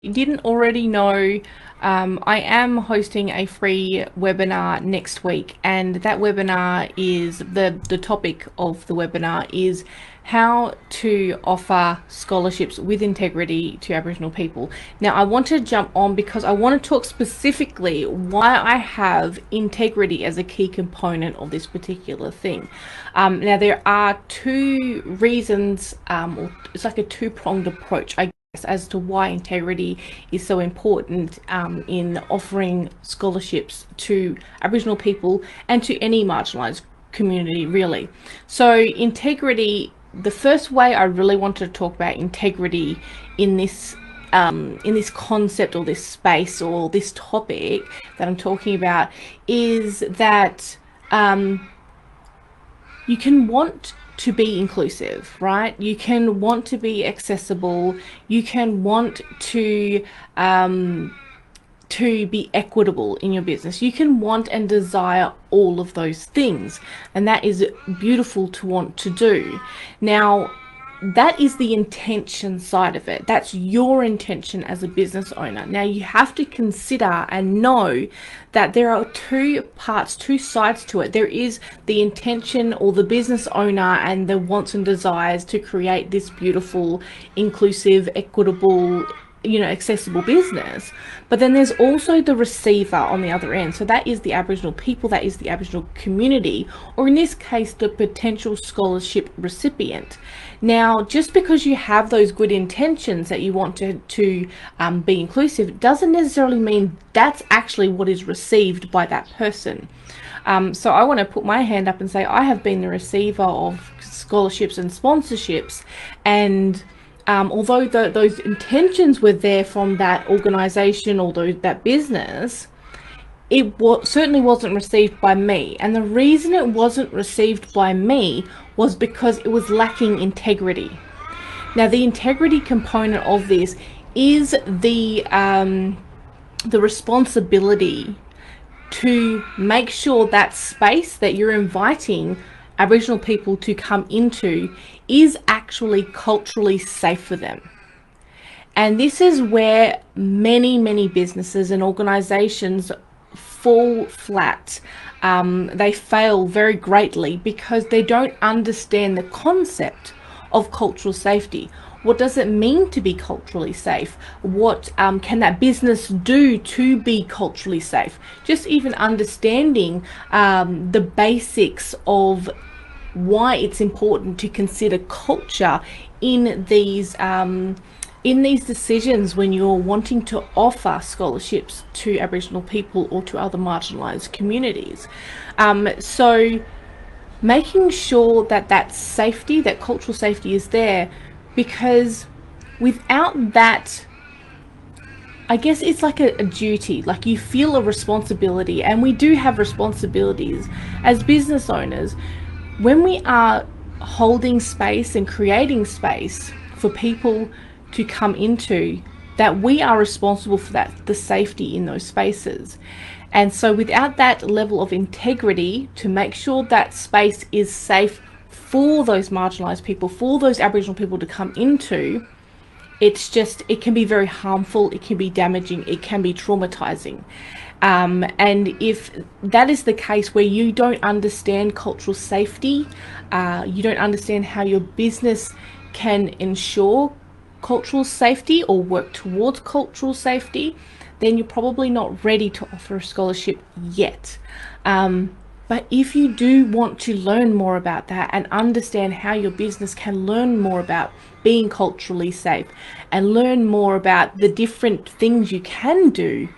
You didn't already know, I am hosting a free webinar next week, and that webinar is the topic of the webinar is how to offer scholarships with integrity to Aboriginal people. Now, I want to jump on because I want to talk specifically why I have integrity as a key component of this particular thing. Now, there are two reasons, or it's like a two-pronged approach, as to why integrity is so important in offering scholarships to Aboriginal people and to any marginalised community, really. So integrity, the first way I really wanted to talk about integrity in this concept or this space or this topic that I'm talking about is that you can want to be inclusive, right? You can want to be accessible. You can want to be equitable in your business. You can want and desire all of those things, and that is beautiful to want to do. Now, that is the intention side of it. That's your intention as a business owner. Now, you have to consider and know that there are two parts, two sides to it. There is the intention or the business owner and the wants and desires to create this beautiful, inclusive, equitable, accessible business. But then there's also the receiver on the other end. So that is the Aboriginal people, that is the Aboriginal community, or in this case, the potential scholarship recipient. Now, just because you have those good intentions that you want to be inclusive, doesn't necessarily mean that's actually what is received by that person. So I want to put my hand up and say I have been the receiver of scholarships and sponsorships, and although those intentions were there from that organization or that business, it certainly wasn't received by me. And the reason it wasn't received by me was because it was lacking integrity. Now, the integrity component of this is the responsibility to make sure that space that you're inviting Aboriginal people to come into is actually culturally safe for them. And this is where many businesses and organizations fall flat. They fail very greatly because they don't understand the concept of cultural safety. What does it mean to be culturally safe? What can that business do to be culturally safe? Just even understanding the basics of why it's important to consider culture in these decisions when you're wanting to offer scholarships to Aboriginal people or to other marginalised communities. So making sure that safety, that cultural safety is there, because without that, I guess it's like a duty, like you feel a responsibility, and we do have responsibilities as business owners when we are holding space and creating space for people to come into, that we are responsible for the safety in those spaces. And so without that level of integrity to make sure that space is safe for those marginalized people, for those Aboriginal people to come into, it can be very harmful, it can be damaging, it can be traumatizing. And if that is the case where you don't understand cultural safety, you don't understand how your business can ensure cultural safety or work towards cultural safety, then you're probably not ready to offer a scholarship yet. But if you do want to learn more about that and understand how your business can learn more about being culturally safe and learn more about the different things you can do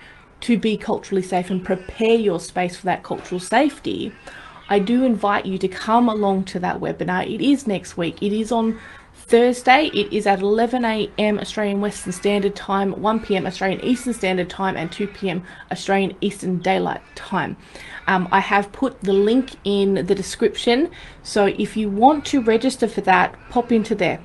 to be culturally safe and prepare your space for that cultural safety, I do invite you to come along to that webinar. It is next week. It is on Thursday. It is at 11 a.m. Australian Western Standard Time, 1 p.m. Australian Eastern Standard Time, and 2 p.m. Australian Eastern Daylight Time. I have put the link in the description, so if you want to register for that, pop into there.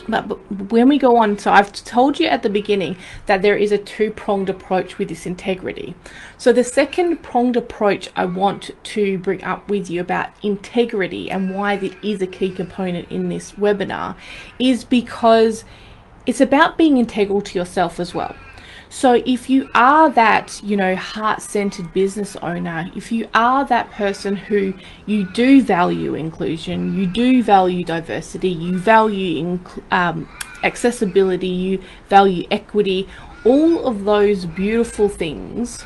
But when we go on, so I've told you at the beginning that there is a two-pronged approach with this integrity. So the second pronged approach I want to bring up with you about integrity and why it is a key component in this webinar is because it's about being integral to yourself as well. So if you are that, heart-centered business owner, if you are that person who you do value inclusion, you do value diversity, you value accessibility, you value equity, all of those beautiful things,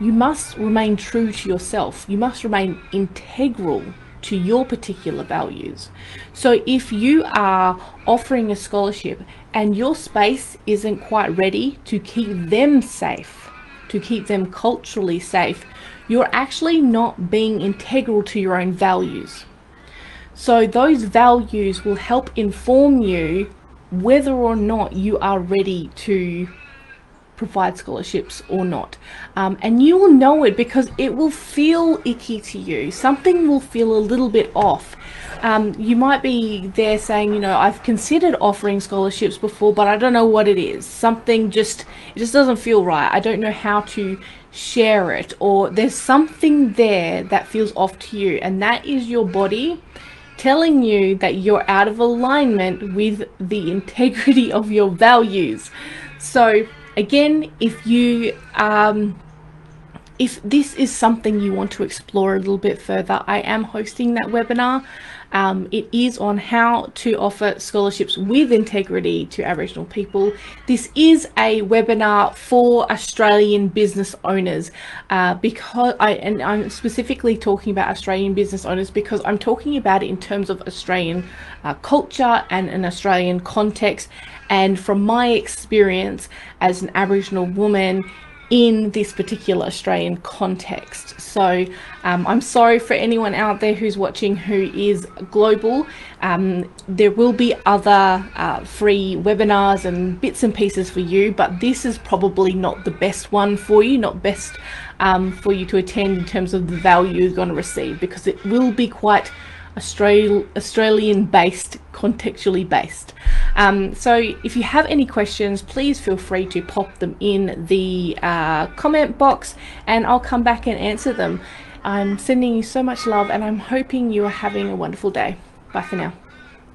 you must remain true to yourself. You must remain integral to your particular values. So if you are offering a scholarship and your space isn't quite ready to keep them safe, to keep them culturally safe, you're actually not being integral to your own values. So those values will help inform you whether or not you are ready to provide scholarships or not. And you will know it because it will feel icky to you. Something will feel a little bit off. You might be there saying, I've considered offering scholarships before, but I don't know what it is. It just doesn't feel right. I don't know how to share it, or there's something there that feels off to you, and that is your body telling you that you're out of alignment with the integrity of your values. So again, if this is something you want to explore a little bit further, I am hosting that webinar. It is on how to offer scholarships with integrity to Aboriginal people. This is a webinar for Australian business owners, because I'm specifically talking about Australian business owners because I'm talking about it in terms of Australian culture and an Australian context, and from my experience as an Aboriginal woman in this particular Australian context. So I'm sorry for anyone out there who's watching who is global. There will be other free webinars and bits and pieces for you, but this is probably not the best one for you, not best for you to attend in terms of the value you're going to receive, because it will be quite Australian based, contextually based. So if you have any questions, please feel free to pop them in the comment box and I'll come back and answer them. I'm sending you so much love and I'm hoping you are having a wonderful day. Bye for now.